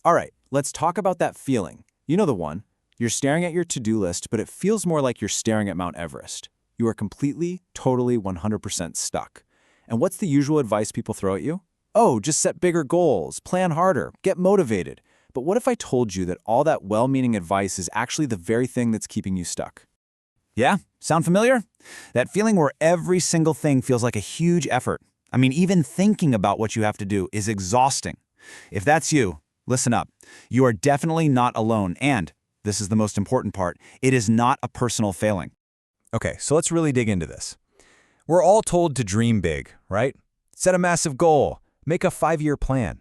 All right, let's talk about that feeling. You know the one. You're staring at your to-do list, but it feels more like you're staring at Mount Everest. You are completely, totally, 100% stuck. And what's the usual advice people throw at you? Oh, just set bigger goals, plan harder, get motivated. But what if I told you that all that well-meaning advice is actually the very thing that's keeping you stuck? Yeah? Sound familiar? That feeling where every single thing feels like a huge effort. I mean, even thinking about what you have to do is exhausting. If that's you, listen up. You are definitely not alone, and, this is the most important part, it is not a personal failing. Okay, so let's really dig into this. We're all told to dream big, right? Set a massive goal, make a 5-year plan.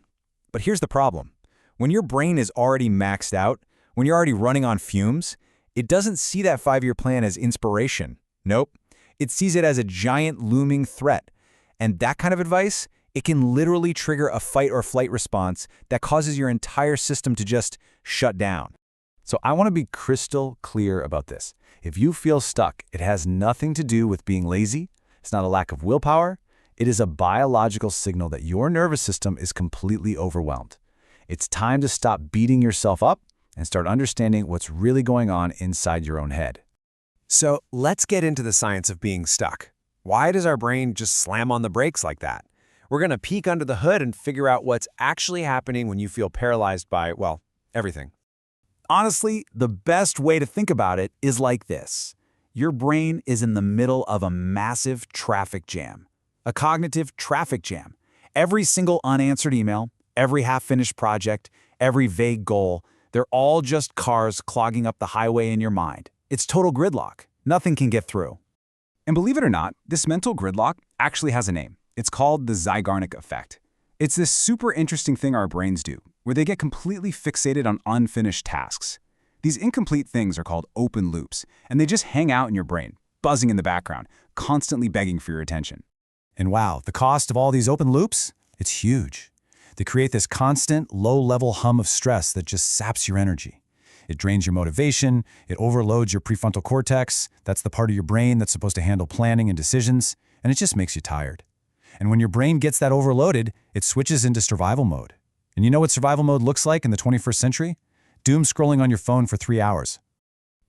But here's the problem. When your brain is already maxed out, when you're already running on fumes, it doesn't see that 5-year plan as inspiration. Nope. It sees it as a giant looming threat. And that kind of advice, it can literally trigger a fight or flight response that causes your entire system to just shut down. So I want to be crystal clear about this. If you feel stuck, it has nothing to do with being lazy. It's not a lack of willpower. It is a biological signal that your nervous system is completely overwhelmed. It's time to stop beating yourself up and start understanding what's really going on inside your own head. So let's get into the science of being stuck. Why does our brain just slam on the brakes like that? We're going to peek under the hood and figure out what's actually happening when you feel paralyzed by, well, everything. Honestly, the best way to think about it is like this. Your brain is in the middle of a massive traffic jam, a cognitive traffic jam. Every single unanswered email, every half-finished project, every vague goal, they're all just cars clogging up the highway in your mind. It's total gridlock. Nothing can get through. And believe it or not, this mental gridlock actually has a name. It's called the Zeigarnik Effect. It's this super interesting thing our brains do, where they get completely fixated on unfinished tasks. These incomplete things are called open loops, and they just hang out in your brain, buzzing in the background, constantly begging for your attention. And wow, the cost of all these open loops? It's huge. They create this constant, low-level hum of stress that just saps your energy. It drains your motivation, it overloads your prefrontal cortex, that's the part of your brain that's supposed to handle planning and decisions, and it just makes you tired. And when your brain gets that overloaded, it switches into survival mode. And you know what survival mode looks like in the 21st century? Doom scrolling on your phone for 3 hours.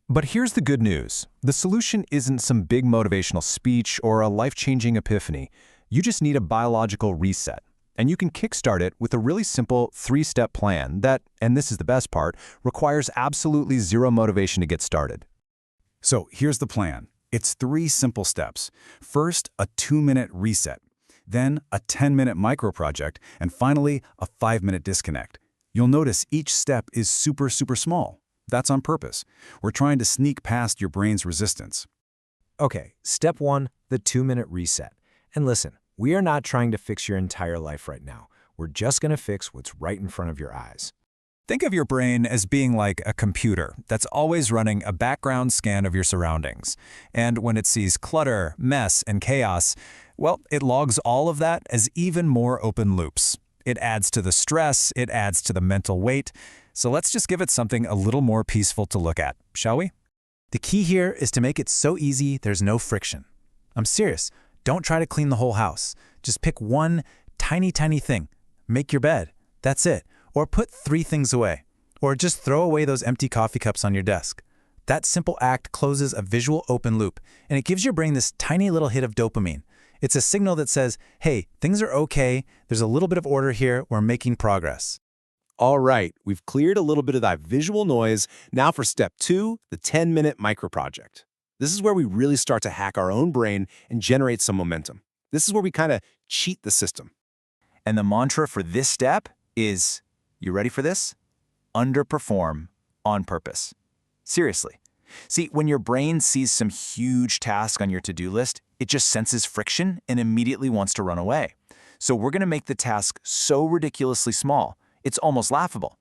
But here's the good news. The solution isn't some big motivational speech or a life-changing epiphany. You just need a biological reset. And you can kickstart it with a really simple 3-step plan that, and this is the best part, requires absolutely zero motivation to get started. So here's the plan. It's 3 simple steps. First, a 2-minute reset. Then a 10-minute micro-project, and finally, a 5-minute disconnect. You'll notice each step is super small. That's on purpose. We're trying to sneak past your brain's resistance. Okay, step 1, the 2-minute reset. And listen, we are not trying to fix your entire life right now. We're just going to fix what's right in front of your eyes. Think of your brain as being like a computer that's always running a background scan of your surroundings. And when it sees clutter, mess, and chaos, well, it logs all of that as even more open loops. It adds to the stress, it adds to the mental weight. So let's just give it something a little more peaceful to look at, shall we? The key here is to make it so easy there's no friction. I'm serious. Don't try to clean the whole house. Just pick one tiny thing. Make your bed. That's it. Or put 3 things away. Or just throw away those empty coffee cups on your desk. That simple act closes a visual open loop, and it gives your brain this tiny little hit of dopamine. It's a signal that says, hey, things are okay, there's a little bit of order here, we're making progress. All right, we've cleared a little bit of that visual noise. Now for step 2, the 10-minute micro-project. This is where we really start to hack our own brain and generate some momentum. This is where we kind of cheat the system. And the mantra for this step is, you ready for this? Underperform on purpose. Seriously. See, when your brain sees some huge task on your to-do list, it just senses friction and immediately wants to run away. So we're going to make the task so ridiculously small, it's almost laughable.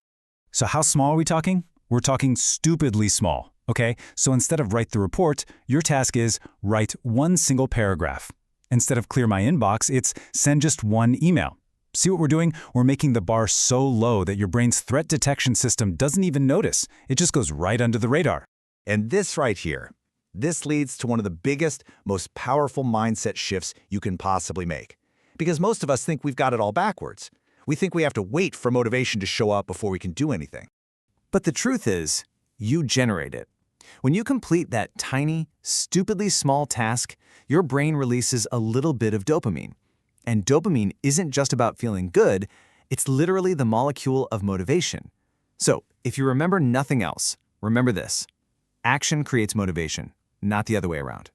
So how small are we talking? We're talking stupidly small, okay? So instead of write the report, your task is write 1 single paragraph. Instead of clear my inbox, it's send just 1 email. See what we're doing? We're making the bar so low that your brain's threat detection system doesn't even notice. It just goes right under the radar. And this right here, this leads to one of the biggest, most powerful mindset shifts you can possibly make. Because most of us think we've got it all backwards. We think we have to wait for motivation to show up before we can do anything. But the truth is, you generate it. When you complete that tiny, stupidly small task, your brain releases a little bit of dopamine. And dopamine isn't just about feeling good, it's literally the molecule of motivation. So, if you remember nothing else, remember this. Action creates motivation, not the other way around.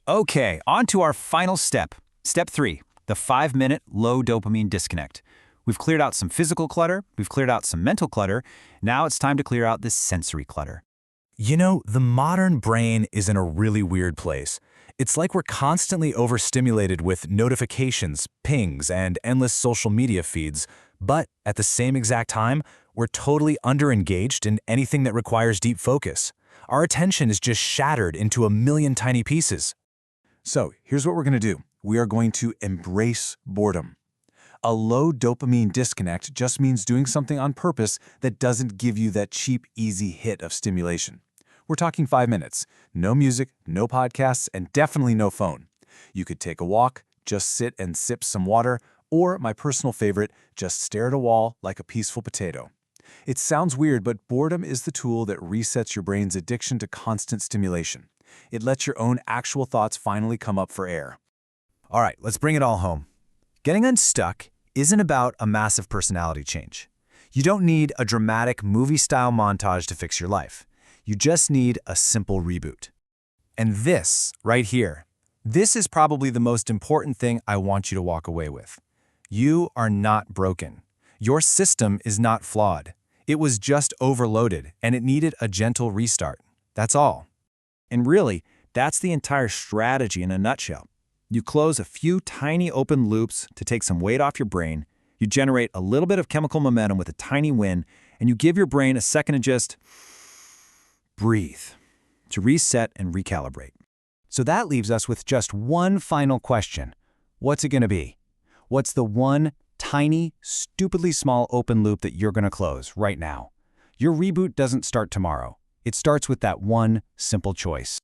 Okay, on to our final step. Step 3, the 5-minute low dopamine disconnect. We've cleared out some physical clutter, we've cleared out some mental clutter, now it's time to clear out this sensory clutter. You know, the modern brain is in a really weird place. It's like we're constantly overstimulated with notifications, pings, and endless social media feeds, but at the same exact time, we're totally underengaged in anything that requires deep focus. Our attention is just shattered into a million tiny pieces. So here's what we're going to do. We are going to embrace boredom. A low dopamine disconnect just means doing something on purpose that doesn't give you that cheap, easy hit of stimulation. We're talking 5 minutes. No music, no podcasts, and definitely no phone. You could take a walk, just sit and sip some water, or, my personal favorite, just stare at a wall like a peaceful potato. It sounds weird, but boredom is the tool that resets your brain's addiction to constant stimulation. It lets your own actual thoughts finally come up for air. All right, let's bring it all home. Getting unstuck isn't about a massive personality change. You don't need a dramatic movie-style montage to fix your life. You just need a simple reboot. And this, right here, this is probably the most important thing I want you to walk away with. You are not broken. Your system is not flawed. It was just overloaded, and it needed a gentle restart. That's all. And really, that's the entire strategy in a nutshell. You close a few tiny open loops to take some weight off your brain, you generate a little bit of chemical momentum with a tiny win, and you give your brain a second to just breathe, to reset and recalibrate. So that leaves us with just one final question. What's it going to be? What's the one tiny, stupidly small open loop that you're going to close right now? Your reboot doesn't start tomorrow. It starts with that one simple choice.